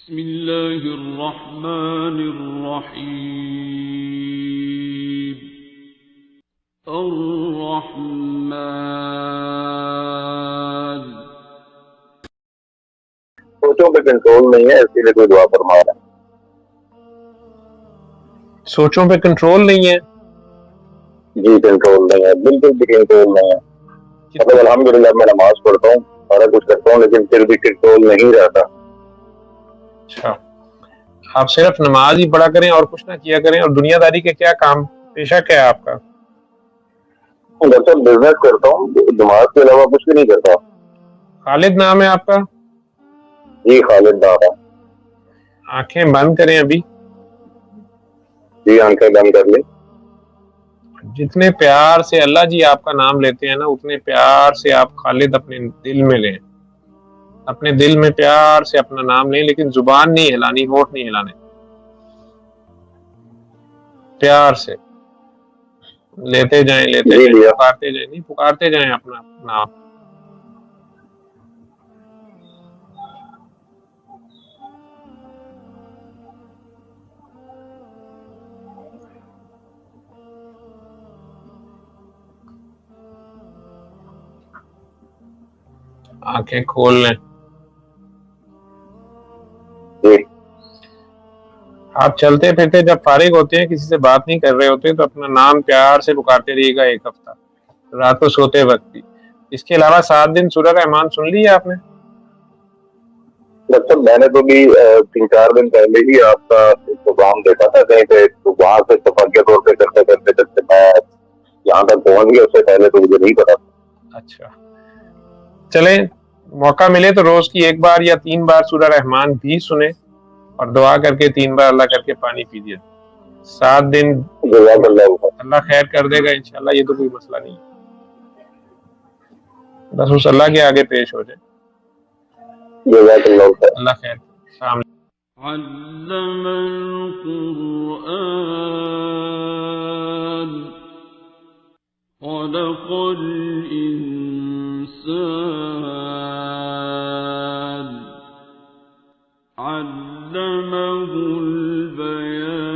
بسم اللہ الرحمن الرحیم الرحمن. سوچوں پہ کنٹرول نہیں ہے، اسی لیے کوئی دعا فرما رہا ہے. سوچوں پہ کنٹرول نہیں ہے؟ جی کنٹرول نہیں ہے، بالکل بھی کنٹرول نہیں ہے. مطلب الحمدللہ میں نماز پڑھتا ہوں، سارا کچھ کرتا ہوں، لیکن پھر بھی کنٹرول نہیں رہتا. اچھا، آپ صرف نماز ہی پڑھا کریں اور کچھ نہ کیا کریں؟ اور دنیا داری کے کیا کام پیشہ کیا ہے آپ کا؟ دراصل بزنس کرتا ہوں، نماز کے علاوہ کچھ بھی نہیں کرتا. خالد نام ہے آپ کا؟ جی خالد دارا. آنکھیں بند کریں ابھی. جی آنکھیں بند کر لیں. جتنے پیار سے اللہ جی آپ کا نام لیتے ہیں نا، اتنے پیار سے آپ خالد اپنے دل میں لیں. اپنے دل میں پیار سے اپنا نام لیں، لیکن زبان نہیں ہلانی، ہونٹ نہیں ہلانے. پیار سے لیتے جائیں لیتے جی جائیں، لیا. پکارتے جائیں، نہیں پکارتے جائیں اپنا نام. آنکھیں کھول لیں. جی آپ چلتے پھرتے جب فارغ ہوتے ہیں، کسی سے بات نہیں کر رہے ہوتے، تو اپنا نام پیار سے پکارتے رہیے گا ایک ہفتہ، رات کو سوتے وقت بھی. اس کے علاوہ 7 دن سورہ رحمان سن لی ہے آپ نے؟ دراصل میں نے تو بھی 3-4 دن پہلے ہی آپ کا پروگرام دیکھا تھا کہیں پہ، تو وہاں سے تفکر طور پہ کرتے کرتے کرتے میں یہاں تک پہنچ گیا. اس سے پہلے تو مجھے نہیں پتا. اچھا چلیں، موقع ملے تو روز کی 1 بار یا 3 بار سورہ رحمان بھی سنیں، اور دعا کر کے 3 بار اللہ کر کے پانی پیجیے. 7 دن جزاک اللہ خیر. اللہ خیر کر دے گا انشاءاللہ، یہ تو کوئی مسئلہ نہیں ہے. بس اس اللہ کے آگے پیش ہو جائے. جزاک اللہ خیر. اللہ خیر. السلام علیکم. علم القرآن خلق الإنسان